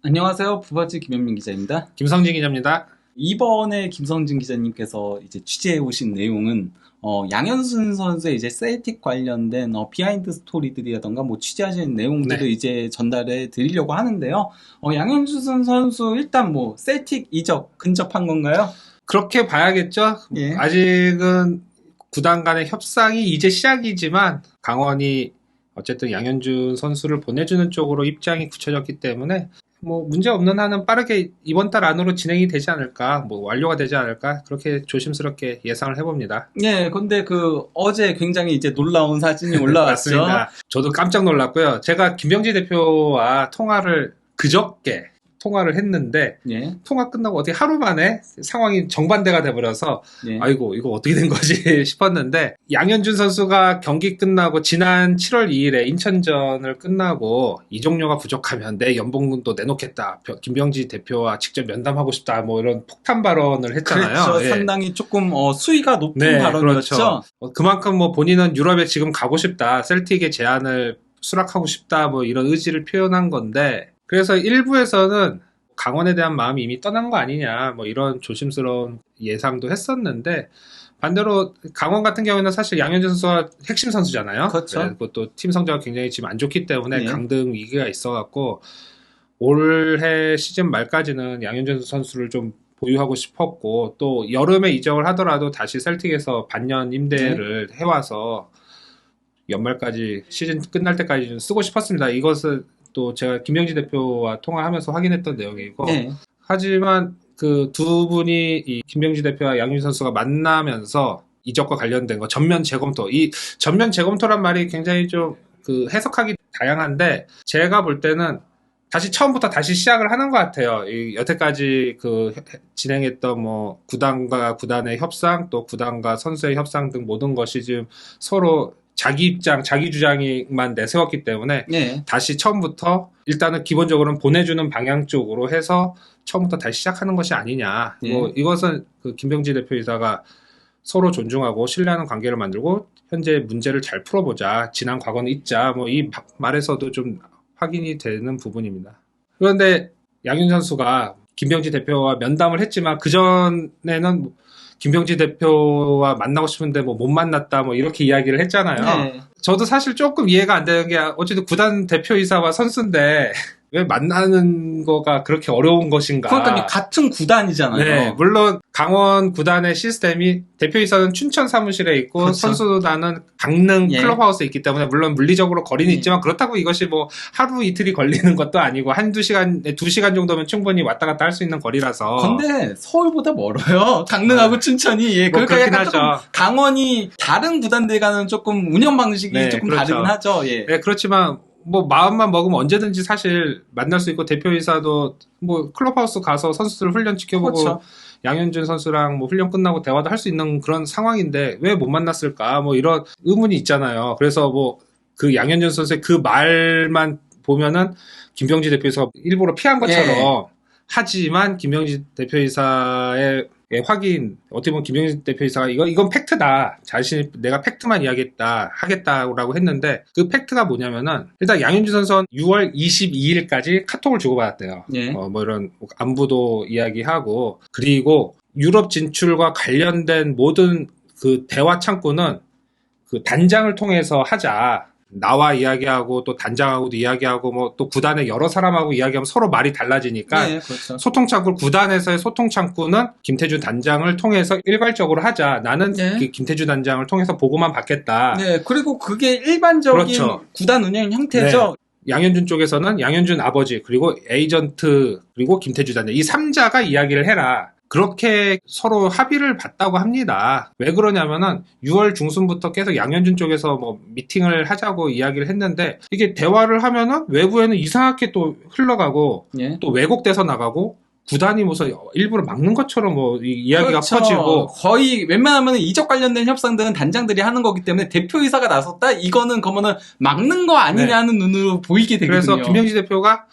안녕하세요. 부바지 김현민 기자입니다. 김성진 기자입니다. 이번에 김성진 기자님께서 이제 취재해 오신 내용은 양현순 선수의 이제 셀틱 관련된 비하인드 스토리들이라던가 뭐 취재하신 내용들을 네. 이제 전달해 드리려고 하는데요. 양현순 선수 일단 뭐 셀틱 이적 근접한 건가요? 그렇게 봐야겠죠. 예. 아직은 구단 간의 협상이 이제 시작이지만 강원이 어쨌든 양현준 선수를 보내주는 쪽으로 입장이 굳혀졌기 때문에 뭐 문제 없는 한은 빠르게 이번 달 안으로 진행이 되지 않을까, 뭐 완료가 되지 않을까, 그렇게 조심스럽게 예상을 해봅니다. 예, 근데 어제 굉장히 이제 놀라운 사진이 올라왔죠. 맞습니다. 저도 깜짝 놀랐고요. 제가 김병지 대표와 그저께 통화를 했는데, 예, 통화 끝나고 어떻게 하루 만에 상황이 정반대가 돼버려서 예. 아이고 이거 어떻게 된 거지 싶었는데, 양현준 선수가 경기 끝나고 지난 7월 2일에 인천전을 끝나고 이적료가 부족하면 내 연봉도 내놓겠다, 김병지 대표와 직접 면담하고 싶다, 뭐 이런 폭탄 발언을 했잖아요. 그렇죠. 예. 상당히 조금 수위가 높은 네, 발언이었죠. 그렇죠. 그만큼 뭐 본인은 유럽에 지금 가고 싶다, 셀틱의 제안을 수락하고 싶다, 뭐 이런 의지를 표현한 건데, 그래서 일부에서는 강원에 대한 마음이 이미 떠난 거 아니냐, 뭐 이런 조심스러운 예상도 했었는데, 반대로 강원 같은 경우에는 사실 양현준 선수가 핵심 선수잖아요. 그렇죠. 네, 그것도 팀 성적이 굉장히 지금 안 좋기 때문에 네. 강등 위기가 있어갖고 올해 시즌 말까지는 양현준 선수를 좀 보유하고 싶었고, 또 여름에 이적을 하더라도 다시 셀틱에서 반년 임대를 해와서 연말까지 시즌 끝날 때까지 좀 쓰고 싶었습니다. 이것은 또 제가 김명지 대표와 통화하면서 확인했던 내용이고, 네. 하지만 그 두 분이 이 김명지 대표와 양윤 선수가 만나면서 이적과 관련된 거 전면 재검토, 이 전면 재검토란 말이 굉장히 좀 그 해석하기 다양한데, 제가 볼 때는 처음부터 다시 시작을 하는 것 같아요. 여태까지 진행했던 뭐 구단과 구단의 협상, 또 구단과 선수의 협상 등 모든 것이 지금 서로 자기 입장, 자기 주장만 내세웠기 때문에, 네. 다시 처음부터 일단은 기본적으로는 보내주는 방향 쪽으로 해서 처음부터 다시 시작하는 것이 아니냐. 네. 뭐 이것은 김병지 대표이사가 서로 존중하고 신뢰하는 관계를 만들고 현재 문제를 잘 풀어보자, 지난 과거는 잊자, 뭐 이 말에서도 좀 확인이 되는 부분입니다. 그런데 양윤 선수가 김병지 대표와 면담을 했지만, 그전에는 김병지 대표와 만나고 싶은데 뭐 못 만났다, 뭐 이렇게 이야기를 했잖아요. 네. 저도 사실 조금 이해가 안 되는 게, 어쨌든 구단 대표이사와 선수인데 왜 만나는 거가 그렇게 어려운 것인가. 그러니까 같은 구단이잖아요. 네, 물론 강원 구단의 시스템이 대표이사는 춘천 사무실에 있고, 그렇죠. 선수단은 강릉 예. 클럽하우스에 있기 때문에 물론 물리적으로 거리는 예. 있지만, 그렇다고 이것이 뭐 하루 이틀이 걸리는 것도 아니고 한두 시간, 2시간 정도면 충분히 왔다 갔다 할 수 있는 거리라서. 근데 서울보다 멀어요. 강릉하고 춘천이. 예. 뭐 그러니까 그렇긴 약간 하죠. 조금 강원이 다른 구단들과는 조금 운영 방식이 네, 조금 그렇죠. 다르긴 하죠. 예. 네, 그렇지만 뭐 마음만 먹으면 언제든지 사실 만날 수 있고, 대표이사도 뭐 클럽하우스 가서 선수들 훈련 지켜보고, 그렇죠. 양현준 선수랑 뭐 훈련 끝나고 대화도 할 수 있는 그런 상황인데 왜 못 만났을까, 뭐 이런 의문이 있잖아요. 그래서 뭐 그 양현준 선수의 그 말만 보면은 김병지 대표이사가 일부러 피한 것처럼 하지만, 김병지 대표이사의 확인, 어떻게 보면 김병지 대표이사가 이건 팩트다, 내가 팩트만 하겠다라고 했는데, 그 팩트가 뭐냐면은, 일단 양현준 선수는 6월 22일까지 카톡을 주고받았대요. 예. 뭐 이런 안부도 이야기하고, 그리고 유럽 진출과 관련된 모든 그 대화 창구는 그 단장을 통해서 하자. 나와 이야기하고 또 단장하고도 이야기하고 뭐 또 구단의 여러 사람하고 이야기하면 서로 말이 달라지니까, 네, 그렇죠. 소통창구, 구단에서의 소통창구는 김태준 단장을 통해서 일괄적으로 하자. 나는 네. 김태준 단장을 통해서 보고만 받겠다. 네, 그리고 그게 일반적인 그렇죠. 구단 운영 형태죠. 양현준 쪽에서는 양현준 아버지, 그리고 에이전트, 그리고 김태준 단장, 이 3자가 이야기를 해라. 그렇게 서로 합의를 봤다고 합니다. 왜 그러냐면은 6월 중순부터 계속 양현준 쪽에서 뭐 미팅을 하자고 이야기를 했는데, 이게 대화를 하면은 외부에는 이상하게 또 흘러가고, 예. 또 왜곡돼서 나가고, 구단이 무슨 일부러 막는 것처럼 뭐 이야기가 그렇죠. 퍼지고, 거의 웬만하면 이적 관련된 협상들은 단장들이 하는 거기 때문에 대표이사가 나섰다? 이거는 그러면은 막는 거 아니냐는 눈으로 보이게 되거든요. 그래서 김영지 대표가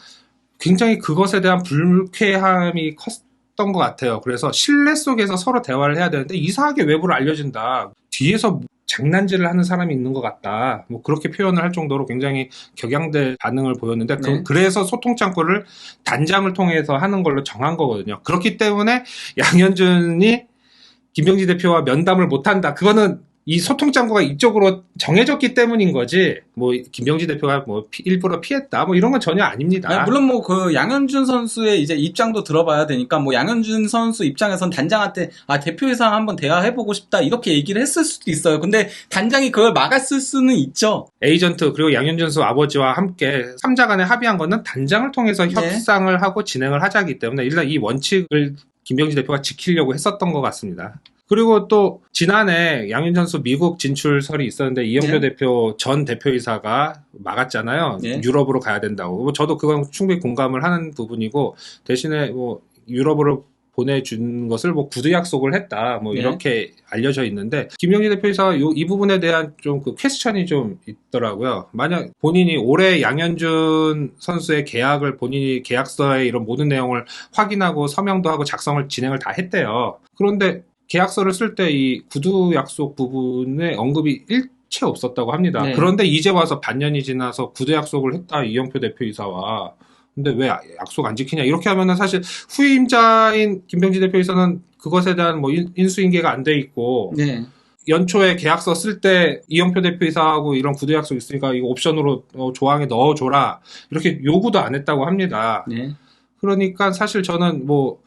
굉장히 그것에 대한 불쾌함이 컸던 것 같아요. 그래서 신뢰 속에서 서로 대화를 해야 되는데 이상하게 외부로 알려진다, 뒤에서 장난질을 하는 사람이 있는 것 같다. 뭐 그렇게 표현을 할 정도로 굉장히 격양된 반응을 보였는데 네. 그래서 소통 창구를 단장을 통해서 하는 걸로 정한 거거든요. 그렇기 때문에 양현준이 김병지 대표와 면담을 못한다. 그거는 이 소통 창구가 이쪽으로 정해졌기 때문인 거지. 뭐 김병지 대표가 뭐 일부러 피했다. 뭐 이런 건 전혀 아닙니다. 아니, 물론 뭐 그 양현준 선수의 이제 입장도 들어봐야 되니까 뭐 양현준 선수 입장에선 단장한테 대표이사 한번 대화해보고 싶다 이렇게 얘기를 했을 수도 있어요. 근데 단장이 그걸 막았을 수는 있죠. 에이전트 그리고 양현준 선수 아버지와 함께 3자 간에 합의한 거는 단장을 통해서 네. 협상을 하고 진행을 하자기 때문에 일단 이 원칙을 김병지 대표가 지키려고 했었던 것 같습니다. 그리고 또 지난해 양현준 선수 미국 진출설이 있었는데 이영표 네. 대표 전 대표이사가 막았잖아요. 네. 유럽으로 가야 된다고. 뭐 저도 그건 충분히 공감을 하는 부분이고 대신에 뭐 유럽으로 보내준 것을 뭐 구두 약속을 했다. 뭐 네. 이렇게 알려져 있는데 김병지 대표이사가 이 부분에 대한 좀 그 퀘스천이 좀 있더라고요. 만약 본인이 올해 양현준 선수의 계약을 본인이 계약서에 이런 모든 내용을 확인하고 서명도 하고 작성을 진행을 다 했대요. 그런데 계약서를 쓸 때 이 구두 약속 부분에 언급이 일체 없었다고 합니다. 네. 그런데 이제 와서 반년이 지나서 구두 약속을 했다. 이영표 대표이사와. 근데 왜 약속 안 지키냐? 이렇게 하면은 사실 후임자인 김병지 대표이사는 그것에 대한 뭐 인수인계가 안 돼 있고 네. 연초에 계약서 쓸 때 이영표 대표이사하고 이런 구두 약속 있으니까 이거 옵션으로 조항에 넣어줘라. 이렇게 요구도 안 했다고 합니다. 네. 그러니까 사실 저는 뭐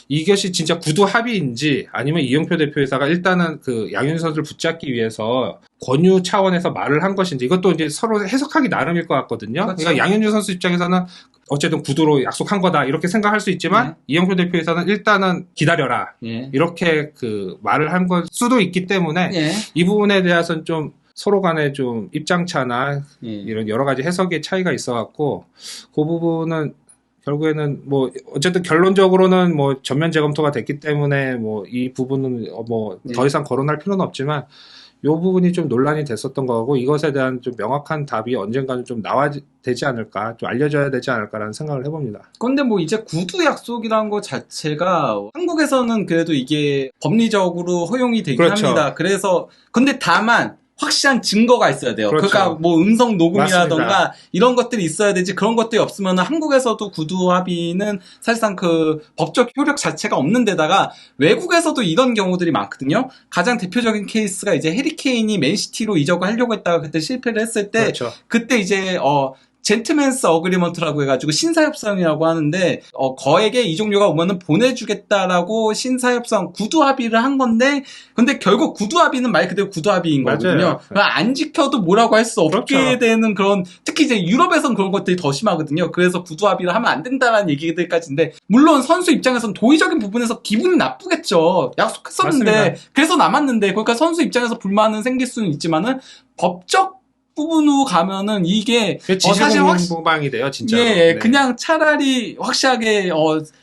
이것이 진짜 구두 합의인지 아니면 이영표 대표이사가 일단은 그 양현준 선수를 붙잡기 위해서 권유 차원에서 말을 한 것인지 이것도 이제 서로 해석하기 나름일 것 같거든요. 그렇죠. 그러니까 양현준 선수 입장에서는 어쨌든 구두로 약속한 거다 이렇게 생각할 수 있지만 네. 이영표 대표이사는 일단은 기다려라 네. 이렇게 그 말을 한 걸 수도 있기 때문에 네. 이 부분에 대해서는 좀 서로 간에 좀 입장차나 네. 이런 여러 가지 해석의 차이가 있어갖고 그 부분은 결국에는 뭐 어쨌든 결론적으로는 뭐 전면 재검토가 됐기 때문에 뭐 이 부분은 뭐 더 네. 이상 거론할 필요는 없지만 이 부분이 좀 논란이 됐었던 거고 이것에 대한 좀 명확한 답이 언젠가는 좀 나와야 되지 않을까 좀 알려져야 되지 않을까라는 생각을 해봅니다. 근데 뭐 이제 구두 약속이라는 것 자체가 한국에서는 그래도 이게 법리적으로 허용이 되긴 그렇죠. 합니다. 그래서 근데 다만 확실한 증거가 있어야 돼요. 그렇죠. 그러니까 뭐 음성 녹음이라던가 맞습니다. 이런 것들이 있어야 되지 그런 것들이 없으면 한국에서도 구두 합의는 사실상 그 법적 효력 자체가 없는 데다가 외국에서도 이런 경우들이 많거든요. 가장 대표적인 케이스가 이제 해리 케인이 맨시티로 이적을 하려고 했다가 그때 실패를 했을 때 그렇죠. 그때 이제 젠틀맨스 어그리먼트라고 해가지고 신사협상이라고 하는데 거액의 이적료가 오면은 보내주겠다라고 신사협상 구두 합의를 한 건데 근데 결국 구두 합의는 말 그대로 구두 합의인 거거든요. 그러니까 안 지켜도 뭐라고 할 수 없게 그렇죠. 되는 그런 특히 이제 유럽에서는 그런 것들이 더 심하거든요. 그래서 구두 합의를 하면 안 된다라는 얘기들까지인데 물론 선수 입장에서는 도의적인 부분에서 기분이 나쁘겠죠. 약속했었는데 맞습니다. 그래서 남았는데 그러니까 선수 입장에서 불만은 생길 수는 있지만은 법적 부분으로 가면은 이게 사실 지시공방이 돼요, 진짜. 예, 네. 그냥 차라리 확실하게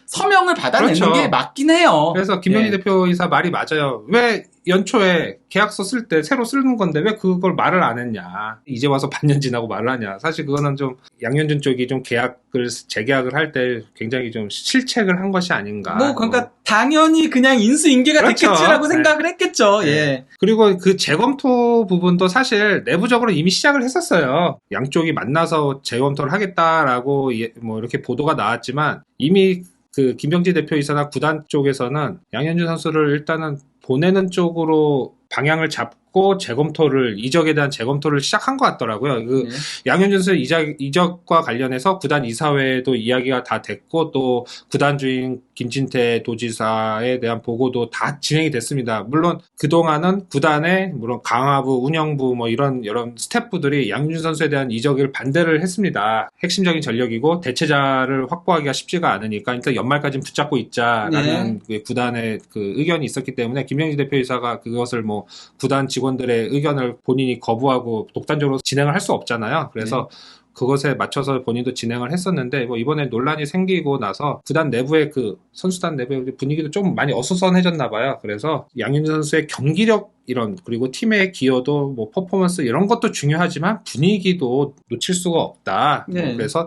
서명을 받아내는 그렇죠. 게 맞긴 해요. 그래서 김병지 예. 대표이사 말이 맞아요. 왜 연초에 계약서 쓸 때 새로 쓰는 건데 왜 그걸 말을 안 했냐. 이제 와서 반년 지나고 말을 하냐. 사실 그거는 좀 양현준 쪽이 좀 재계약을 할 때 굉장히 좀 실책을 한 것이 아닌가. 그러니까 당연히 그냥 인수인계가 그렇죠. 됐겠지라고 네. 생각을 했겠죠. 네. 예. 그리고 그 재검토 부분도 사실 내부적으로 이미 시작을 했었어요. 양쪽이 만나서 재검토를 하겠다라고 뭐 이렇게 보도가 나왔지만 이미 그 김병지 대표이사나 구단 쪽에서는 양현준 선수를 일단은 보내는 쪽으로 방향을 잡고 이적에 대한 재검토를 시작한 것 같더라고요. 네. 양현준 선수 이적과 관련해서 구단 이사회에도 이야기가 다 됐고 또 구단 주인 김진태 도지사에 대한 보고도 다 진행이 됐습니다. 물론 그동안은 구단의 물론 강화부, 운영부 뭐 이런 여러 스태프들이 양현준 선수에 대한 이적을 반대를 했습니다. 핵심적인 전력이고 대체자를 확보하기가 쉽지가 않으니까 일단 연말까지는 붙잡고 있자라는 그 구단의 그 의견이 있었기 때문에 김병지 대표이사가 그것을 뭐 구단 직원들의 의견을 본인이 거부하고 독단적으로 진행을 할 수 없잖아요. 그래서 그것에 맞춰서 본인도 진행을 했었는데 뭐 이번에 논란이 생기고 나서 구단 내부의 그 선수단 내부의 분위기도 좀 많이 어수선해졌나 봐요. 그래서 양현준 선수의 경기력 그리고 팀의 기여도 뭐 퍼포먼스 이런 것도 중요하지만 분위기도 놓칠 수가 없다. 네. 그래서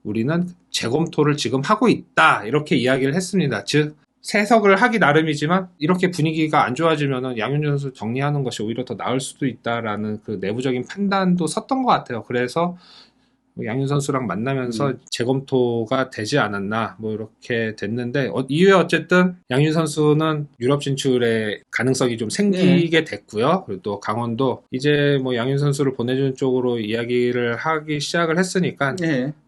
우리는 재검토를 지금 하고 있다. 이렇게 이야기를 했습니다. 즉 해석을 하기 나름이지만 이렇게 분위기가 안 좋아지면은 양현종 선수 정리하는 것이 오히려 더 나을 수도 있다라는 그 내부적인 판단도 섰던 것 같아요. 그래서 양윤 선수랑 만나면서 재검토가 되지 않았나 뭐 이렇게 됐는데 이후에 어쨌든 양윤 선수는 유럽 진출의 가능성이 좀 생기게 됐고요. 그리고 또 강원도 이제 뭐 양윤 선수를 보내주는 쪽으로 이야기를 하기 시작을 했으니까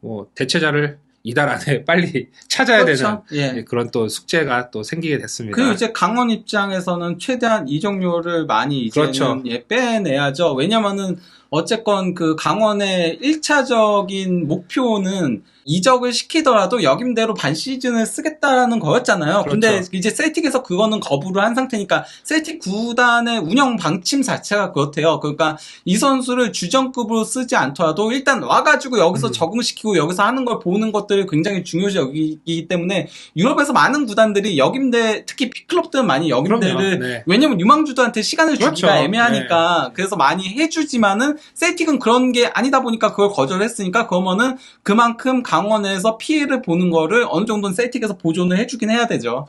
뭐 대체자를 이달 안에 빨리 찾아야 그렇죠. 되는 그런 또 숙제가 또 생기게 됐습니다. 그리고 이제 강원 입장에서는 최대한 이적료를 많이 이제는 그렇죠. 빼내야죠. 왜냐면은 어쨌건 그 강원의 1차적인 목표는 이적을 시키더라도 역임대로 반 시즌을 쓰겠다라는 거였잖아요. 그렇죠. 근데 이제 셀틱에서 그거는 거부를 한 상태니까 셀틱 구단의 운영 방침 자체가 그렇대요. 그러니까 이 선수를 주전급으로 쓰지 않더라도 일단 와가지고 여기서 적응시키고 여기서 하는 걸 보는 것들이 굉장히 중요시 여기기 때문에 유럽에서 많은 구단들이 역임대, 특히 빅클럽들은 많이 역임대를 왜냐면 유망주들한테 시간을 주기가 애매하니까 그래서 많이 해주지만은 셀틱은 그런 게 아니다 보니까 그걸 거절했으니까 그러면은 그만큼 강원에서 피해를 보는 거를 어느 정도는 셀틱에서 보존을 해주긴 해야 되죠.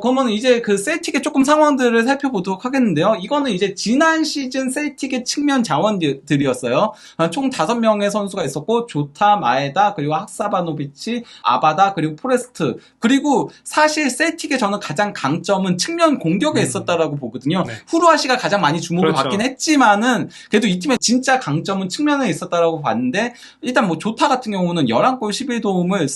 그러면 이제 그 셀틱의 조금 상황들을 살펴보도록 하겠는데요. 이거는 이제 지난 시즌 셀틱의 측면 자원들이었어요. 총 5명의 선수가 있었고, 조타, 마에다, 그리고 학사바노비치, 아바다, 그리고 포레스트. 그리고 사실 셀틱의 저는 가장 강점은 측면 공격에 있었다라고 보거든요. 후루아시가 가장 많이 주목을 받긴 했지만은, 그래도 이 팀의 진짜 강점은 측면에 있었다라고 봤는데, 일단 뭐 조타 같은 경우는 11골 11도움을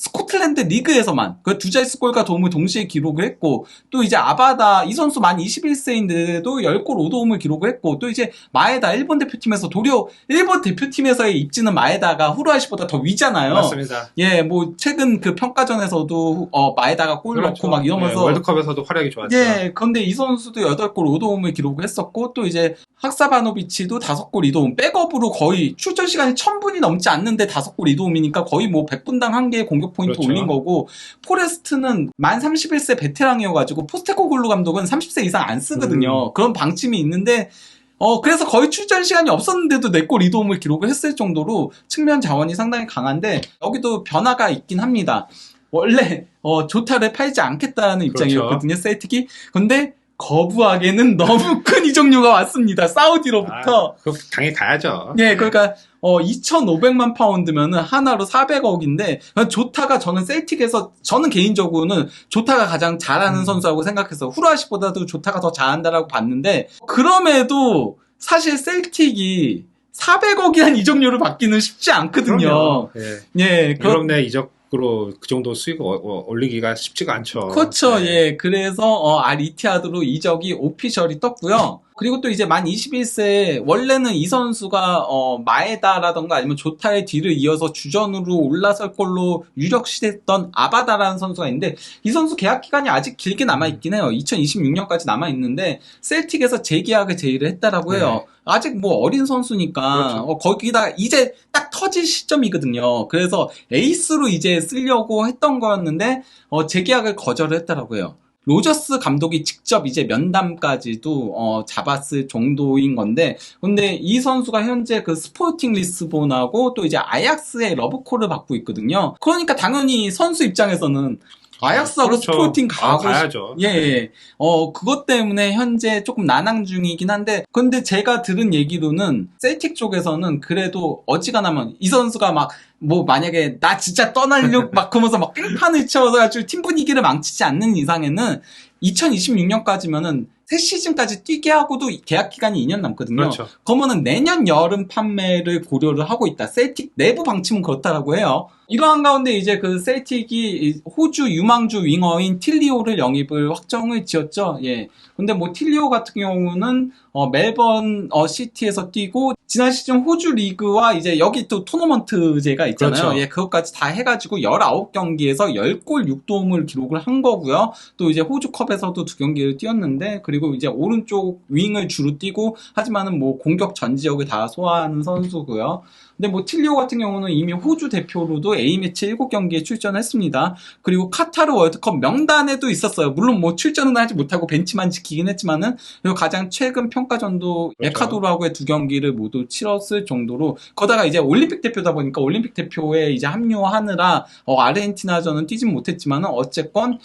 스코틀랜드 리그에서만 그 두 자릿수 골과 도움을 동시에 기록을 했고 또 이제 아바다 이 선수 만 21세인데도 10골 5도움을 기록을 했고 또 이제 마에다 일본 대표팀에서 도리어 일본 대표팀에서의 입지는 마에다가 후루아시보다 더 위잖아요. 맞습니다. 예, 뭐 최근 그 평가전에서도 마에다가 골 넣고 막 이러면서 월드컵에서도 활약이 좋았죠. 예, 그런데 이 선수도 8골 5도움을 기록을 했었고 또 이제 학사바노비치도 5골 2도움 백업으로 거의 출전 시간이 1000분이 넘지 않는데 5골 2도움이니까 거의 뭐 100분당 한 개의 공격 포인트 올린 거고 포레스트는 만 31세 베테랑이어가지고 포스테코글루 감독은 30세 이상 안 쓰거든요. 그런 방침이 있는데 그래서 거의 출전 시간이 없었는데도 4골 2도움을 기록을 했을 정도로 측면 자원이 상당히 강한데 여기도 변화가 있긴 합니다. 원래 조타를 팔지 않겠다는 입장이었거든요. 셀틱이. 근데 거부하기에는 너무 큰 이적료가 왔습니다. 사우디로부터. 그거 당연히 가야죠. 네, 그러니까 2,500만 파운드면은 하나로 400억인데 조타가 저는 셀틱에서 저는 개인적으로는 조타가 가장 잘하는 선수라고 생각해서 후루아시보다도 조타가 더 잘한다라고 봤는데 그럼에도 사실 셀틱이 400억이란 이적료를 받기는 쉽지 않거든요. 예, 유럽 내 이적으로 그 정도 수익을 올리기가 쉽지가 않죠. 그렇죠. 예. 그래서 알 이티하드로 이적이 오피셜이 떴고요. 그리고 또 이제 만 21세 원래는 이 선수가 마에다라던가 아니면 조타의 뒤를 이어서 주전으로 올라설 걸로 유력시됐던 아바다라는 선수가 있는데 이 선수 계약 기간이 아직 길게 남아있긴 해요. 2026년까지 남아있는데 셀틱에서 재계약을 제의를 했다라고 해요. 아직 뭐 어린 선수니까 거기다 이제 딱 터질 시점이거든요. 그래서 에이스로 이제 쓰려고 했던 거였는데 재계약을 거절을 했다라고 해요. 로저스 감독이 직접 이제 면담까지도 잡았을 정도인 건데 근데 이 선수가 현재 그 스포팅 리스본하고 또 이제 아약스의 러브콜을 받고 있거든요. 그러니까 당연히 선수 입장에서는 아약스하고 스포팅 가야죠. 예. 그것 때문에 현재 조금 난항 중이긴 한데, 근데 제가 들은 얘기로는 셀틱 쪽에서는 그래도 어지간하면 이 선수가 막, 뭐 만약에 나 진짜 떠나려고 막 그러면서 막 깽판을 치워서 팀 분위기를 망치지 않는 이상에는 2026년까지면은 새 시즌까지 뛰게 하고도 계약 기간이 2년 남거든요. 그렇죠. 그러면은 내년 여름 판매를 고려를 하고 있다. 셀틱 내부 방침은 그렇다라고 해요. 이러한 가운데 이제 그 셀틱이 호주 유망주 윙어인 틸리오를 영입을 확정을 지었죠. 예. 근데 뭐 틸리오 같은 경우는 멜번 시티에서 뛰고 지난 시즌 호주 리그와 이제 여기 또 토너먼트제가 있잖아요. 그렇죠. 예, 그것까지 다 해가지고 19경기에서 10골 6도움을 기록을 한 거고요. 또 이제 호주컵에서도 2경기를 뛰었는데 그리고 이제 오른쪽 윙을 주로 뛰고 하지만은 뭐 공격 전 지역을 다 소화하는 선수고요. 근데 뭐 틸리오 같은 경우는 이미 호주 대표로도 A매치 7경기에 출전했습니다. 그리고 카타르 월드컵 명단에도 있었어요. 물론 뭐 출전은 하지 못하고 벤치만 지키긴 했지만은, 그리고 가장 최근 평가전도 그렇죠. 에콰도르하고의 2경기를 모두 치렀을 정도로, 거다가 이제 올림픽 대표다 보니까 올림픽 대표에 이제 합류하느라 아르헨티나전은 뛰진 못했지만은, 어쨌건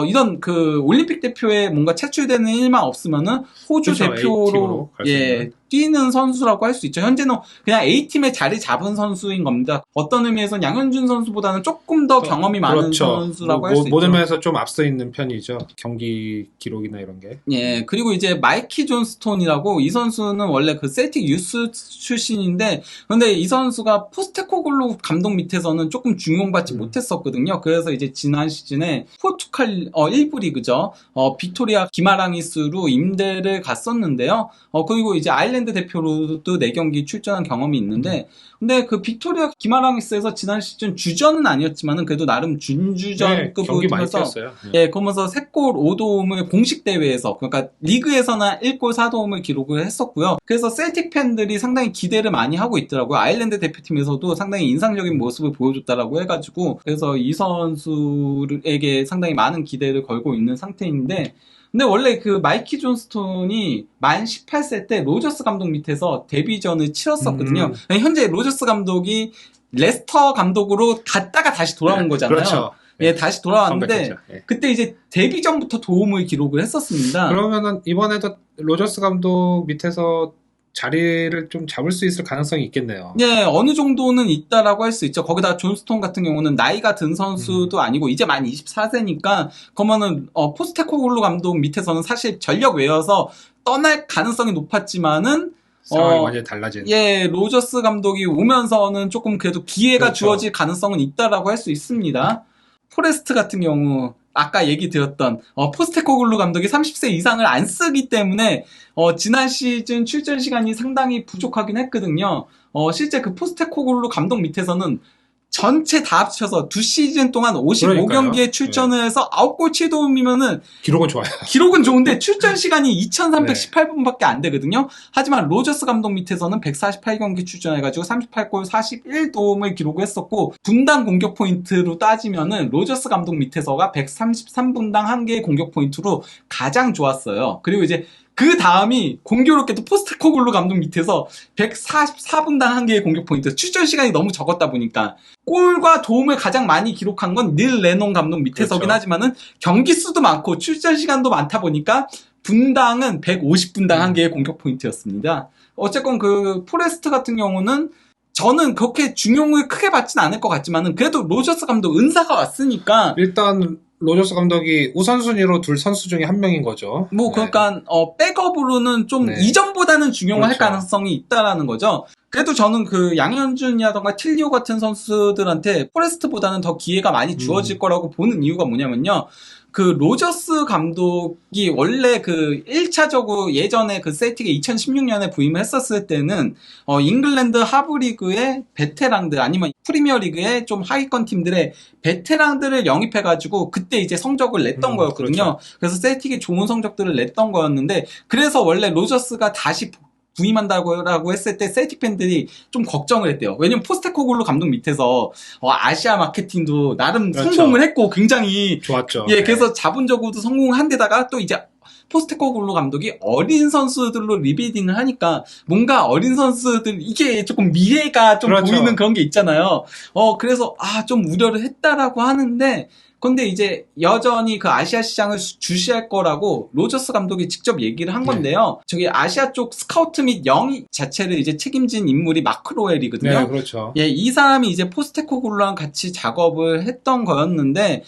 이런 그 올림픽 대표에 뭔가 차출되는 일만 없으면은 호주 그렇죠. 대표로 A팀으로 갈수 있는. 뛰는 선수라고 할 수 있죠. 현재는 그냥 A팀에 자리 잡은 선수인 겁니다. 어떤 의미에서는 양현준 선수보다는 조금 더 경험이 많은 그렇죠. 선수라고 할 수 있죠. 모든 면에서 좀 앞서 있는 편이죠. 경기 기록이나 이런 게. 예, 그리고 이제 마이키 존스톤이라고, 이 선수는 원래 그 셀틱 유스 출신인데, 근데 이 선수가 포스테코글루 감독 밑에서는 조금 중용받지 못했었거든요. 그래서 이제 지난 시즌에 포르투갈 1부 리그죠. 빅토리아 기마랑이스로 임대를 갔었는데요. 그리고 이제 아일랜드 대표로도 4경기 출전한 경험이 있는데, 근데 그 빅토리아 기마랑이스에서 지난 시즌 주전은 아니었지만은 그래도 나름 준주전급을 경기 많이 뛰면서, 뛰었어요. 예, 그러면서 3골 5도움을 공식 대회에서, 그러니까 리그에서는 1골 4도움을 기록을 했었고요. 그래서 셀틱 팬들이 상당히 기대를 많이 하고 있더라고요. 아일랜드 대표팀에서도 상당히 인상적인 모습을 보여줬다라고 해가지고, 그래서 이 선수에게 상당히 많은 기대를 걸고 있는 상태인데, 근데 원래 그 마이키 존스톤이 만 18세 때 로저스 감독 밑에서 데뷔전을 치렀었거든요. 현재 로저스 감독이 레스터 감독으로 갔다가 다시 돌아온 거잖아요. 그렇죠. 예, 다시 돌아왔는데, 컴백했죠. 예. 그때 이제 데뷔전부터 도움을 기록을 했었습니다. 그러면은 이번에도 로저스 감독 밑에서 자리를 좀 잡을 수 있을 가능성이 있겠네요. 예, 어느 정도는 있다라고 할 수 있죠. 거기다 존스톤 같은 경우는 나이가 든 선수도 아니고 이제 만 24세니까, 그러면은 포스테코글루 감독 밑에서는 사실 전력 외여서 떠날 가능성이 높았지만은, 상황이 완전히 달라진. 예, 로저스 감독이 오면서는 조금 그래도 기회가 그렇죠. 주어질 가능성은 있다라고 할 수 있습니다. 포레스트 같은 경우, 아까 얘기 드렸던 포스테코글루 감독이 30세 이상을 안 쓰기 때문에 지난 시즌 출전 시간이 상당히 부족하긴 했거든요. 실제 그 포스테코글루 감독 밑에서는 전체 다 합쳐서 2시즌 동안 55경기에 출전을 해서 9골 7도움이면은 기록은 좋아요. 기록은 좋은데 출전 시간이 2318분밖에 안 되거든요. 하지만 로저스 감독 밑에서는 148경기 출전해가지고 38골 41도움을 기록했었고, 분당 공격 포인트로 따지면은 로저스 감독 밑에서가 133분당 1개의 공격 포인트로 가장 좋았어요. 그리고 이제 그 다음이 공교롭게도 포스테코글루 감독 밑에서 144분당 1개의 공격 포인트. 출전 시간이 너무 적었다 보니까 골과 도움을 가장 많이 기록한 건 닐 레논 감독 밑에서긴 그렇죠. 하지만은 경기 수도 많고 출전 시간도 많다 보니까 분당은 150분당 1개의 공격 포인트였습니다. 어쨌건 그 포레스트 같은 경우는 저는 그렇게 중용을 크게 받진 않을 것 같지만은, 그래도 로저스 감독 은사가 왔으니까 일단 로저스 감독이 우선순위로 둘 선수 중에 한 명인 거죠. 뭐, 그러니까, 백업으로는 좀 네. 이전보다는 중용을 할 그렇죠. 가능성이 있다라는 거죠. 그래도 저는 그 양현준이라던가 틸리오 같은 선수들한테 포레스트보다는 더 기회가 많이 주어질 거라고 보는 이유가 뭐냐면요. 그 로저스 감독이 원래 그 1차적으로 예전에 그 셀틱에 2016년에 부임을 했었을 때는 잉글랜드 하브리그의 베테랑들, 아니면 프리미어리그의 좀 하위권 팀들의 베테랑들을 영입해가지고 그때 이제 성적을 냈던 거였거든요. 그렇죠. 그래서 셀틱이 좋은 성적들을 냈던 거였는데, 그래서 원래 로저스가 다시 부임한다고 했을 때 셀틱 팬들이 좀 걱정을 했대요. 왜냐면 포스테코글루 감독 밑에서 아시아 마케팅도 나름 그렇죠. 성공을 했고 굉장히 좋았죠. 예, 그래서 자본적으로도 성공한 데다가 또 이제 포스테코글루 감독이 어린 선수들로 리빌딩을 하니까 뭔가 어린 선수들 이게 조금 미래가 좀 그렇죠. 보이는 그런 게 있잖아요. 그래서 좀 우려를 했다라고 하는데, 근데 이제 여전히 그 아시아 시장을 주시할 거라고 로저스 감독이 직접 얘기를 한 건데요. 저기 아시아 쪽 스카우트 및 영입 자체를 이제 책임진 인물이 마크 로웰이거든요. 네, 그렇죠. 예, 이 사람이 이제 포스테코글루랑 같이 작업을 했던 거였는데,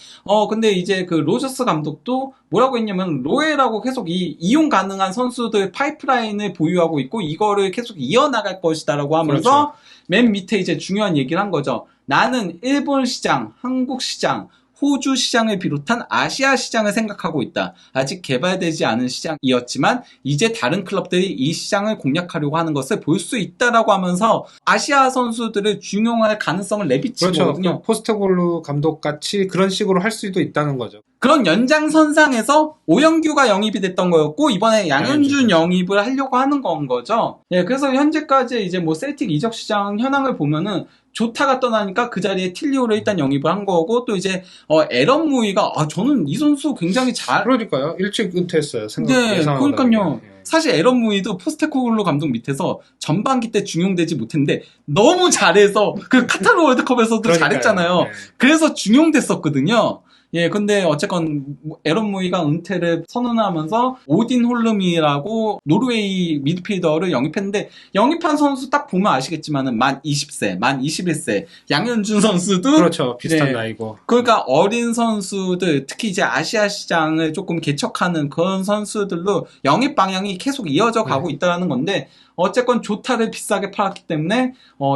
근데 이제 그 로저스 감독도 뭐라고 했냐면, 로웰하고 계속 이용 가능한 선수들 파이프라인을 보유하고 있고, 이거를 계속 이어나갈 것이다라고 하면서, 그렇죠. 맨 밑에 이제 중요한 얘기를 한 거죠. 나는 일본 시장, 한국 시장, 호주 시장을 비롯한 아시아 시장을 생각하고 있다. 아직 개발되지 않은 시장이었지만 이제 다른 클럽들이 이 시장을 공략하려고 하는 것을 볼 수 있다라고 하면서 아시아 선수들을 중용할 가능성을 내비친 그렇죠. 거거든요. 포스테코글루 감독 같이 그런 식으로 할 수도 있다는 거죠. 그런 연장선상에서 오영규가 영입이 됐던 거였고 이번에 양현준 영입을 하려고 하는 건 거죠. 예, 그래서 현재까지 이제 뭐 셀틱 이적 시장 현황을 보면은 조타가 떠나니까 그 자리에 틸리오를 일단 영입을 한 거고 또 이제 에런 무이가 저는 이 선수 굉장히 그러니까요. 일찍 은퇴했어요. 네, 그러니까요. 예. 사실 에런 무이도 포스테코글루 감독 밑에서 전반기 때 중용되지 못했는데 너무 잘해서 그 카타르 월드컵에서도 그러니까요. 잘했잖아요. 네. 그래서 중용됐었거든요. 예, 근데 어쨌건 에런 무이가 은퇴를 선언하면서 오딘 홀름이라고 노르웨이 미드필더를 영입했는데 영입한 선수 딱 보면 아시겠지만은 만 20세, 만 21세 양현준 선수도 그렇죠. 비슷한 네. 나이고. 그러니까 어린 선수들 특히 이제 아시아 시장을 조금 개척하는 그런 선수들로 영입 방향이 계속 이어져 가고 있다는 건데 어쨌건 조타를 비싸게 팔았기 때문에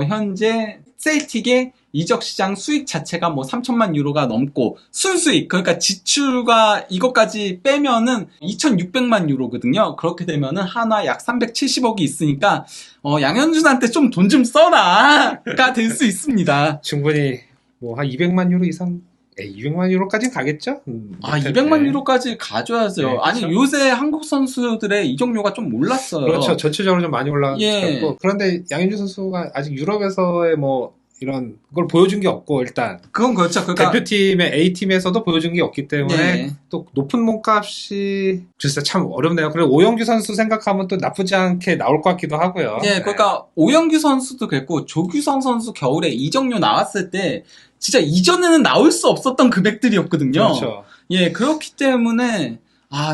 현재 셀틱의 이적 시장 수익 자체가 뭐 3천만 유로가 넘고 순수익 그러니까 지출과 이것까지 빼면은 2,600만 유로거든요. 그렇게 되면은 한화 약 370억이 있으니까 양현준한테 좀 돈 좀 써라가 될 수 있습니다. 충분히 뭐 한 200만 유로 이상 200만 유로까지는 가겠죠? 200만 유로까지 가져야죠. 네, 아니, 그렇죠? 요새 한국 선수들의 이적료가 좀 올랐어요. 그렇죠. 전체적으로 좀 많이 올라갔고. 예. 그런데 양현준 선수가 아직 유럽에서의 뭐 이런 걸 보여준 게 없고 일단 그건 그렇죠. 그러니까 대표팀의 A팀에서도 보여준 게 없기 때문에 네. 또 높은 몸값이 글쎄 참 어렵네요. 그리고 오영규 선수 생각하면 또 나쁘지 않게 나올 것 같기도 하고요. 예, 그러니까 오영규 선수도 그랬고 조규성 선수 겨울에 이적료 나왔을 때 진짜 이전에는 나올 수 없었던 금액들이었거든요. 그렇죠. 예, 그렇기 때문에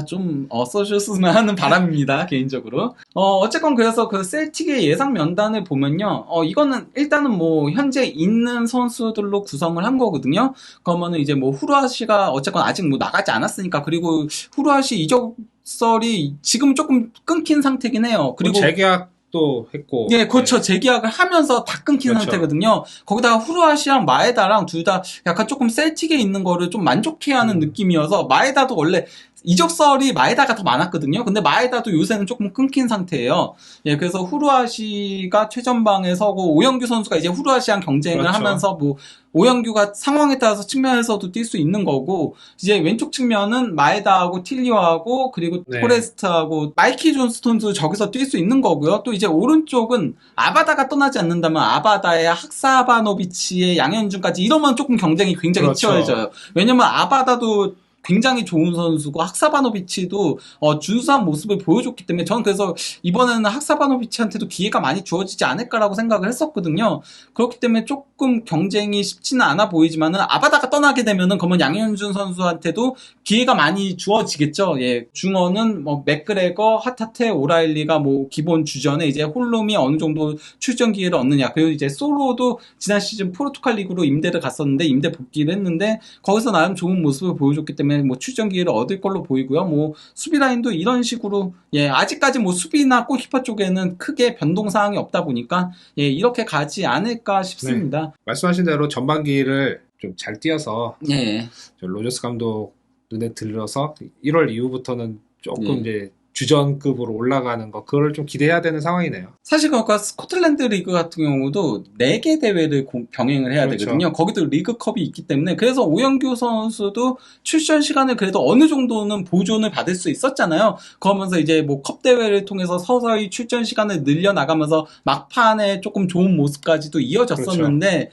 좀 써줬으면 하는 바람입니다, 개인적으로. 어쨌건 그래서 그 셀틱의 예상 명단을 보면요. 이거는 일단은 뭐 현재 있는 선수들로 구성을 한 거거든요. 그러면은 이제 뭐 후루아시가 어쨌건 아직 뭐 나가지 않았으니까 그리고 후루아시 이적설이 지금 조금 끊긴 상태긴 해요. 그리고 재계약도 했고. 예, 그렇죠. 재계약을 하면서 다 끊긴 그렇죠. 상태거든요. 거기다가 후루아시랑 마에다랑 둘 다 약간 조금 셀틱에 있는 거를 좀 만족해하는 느낌이어서 마에다도 원래 이적설이 마에다가 더 많았거든요. 근데 마에다도 요새는 조금 끊긴 상태예요. 예, 그래서 후루아시가 최전방에 서고 오영규 선수가 이제 후루아시랑 경쟁을 그렇죠. 하면서 뭐 오영규가 상황에 따라서 측면에서도 뛸 수 있는 거고 이제 왼쪽 측면은 마에다하고 틸리오하고 그리고 네. 포레스트하고 마이키 존스톤도 저기서 뛸 수 있는 거고요. 또 이제 오른쪽은 아바다가 떠나지 않는다면 아바다의 학사바노비치의 양현준까지 이러면 조금 경쟁이 굉장히 그렇죠. 치열해져요. 왜냐면 아바다도 굉장히 좋은 선수고 학사바노비치도 준수한 모습을 보여줬기 때문에 저는 그래서 이번에는 학사바노비치한테도 기회가 많이 주어지지 않을까라고 생각을 했었거든요. 그렇기 때문에 조금 경쟁이 쉽지는 않아 보이지만은 아바다가 떠나게 되면은 그러면 양현준 선수한테도 기회가 많이 주어지겠죠. 예, 중원은 뭐 맥그레거, 하타테, 오라일리가 뭐 기본 주전에 이제 홀룸이 어느 정도 출전 기회를 얻느냐. 그리고 이제 소로도 지난 시즌 포르투갈 리그로 임대를 갔었는데 임대 복귀를 했는데 거기서 나름 좋은 모습을 보여줬기 때문에 뭐 출전 기회를 얻을 걸로 보이고요. 뭐 수비 라인도 이런 식으로 아직까지 뭐 수비나 골키퍼 쪽에는 크게 변동 사항이 없다 보니까 이렇게 가지 않을까 싶습니다. 네. 말씀하신 대로 전반기를 좀 잘 뛰어서 예. 로저스 감독 눈에 들어서 1월 이후부터는 조금 네. 이제 주전급으로 올라가는 거 그걸 좀 기대해야 되는 상황이네요. 사실 그러니까 스코틀랜드 리그 같은 경우도 4개 대회를 병행을 해야 그렇죠. 되거든요. 거기도 리그컵이 있기 때문에 그래서 오영규 선수도 출전 시간을 그래도 어느 정도는 보존을 받을 수 있었잖아요. 그러면서 이제 뭐 컵 대회를 통해서 서서히 출전 시간을 늘려나가면서 막판에 조금 좋은 모습까지도 이어졌었는데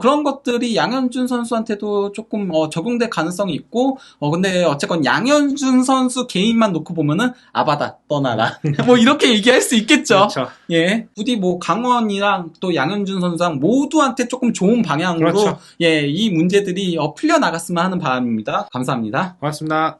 그런 것들이 양현준 선수한테도 조금 적용될 가능성이 있고 근데 어쨌건 양현준 선수 개인만 놓고 보면은 아바다 떠나라 뭐 이렇게 얘기할 수 있겠죠. 그렇죠. 예, 부디 뭐 강원이랑 또 양현준 선수랑 모두한테 조금 좋은 방향으로 그렇죠. 이 문제들이 풀려 나갔으면 하는 바람입니다. 감사합니다. 고맙습니다.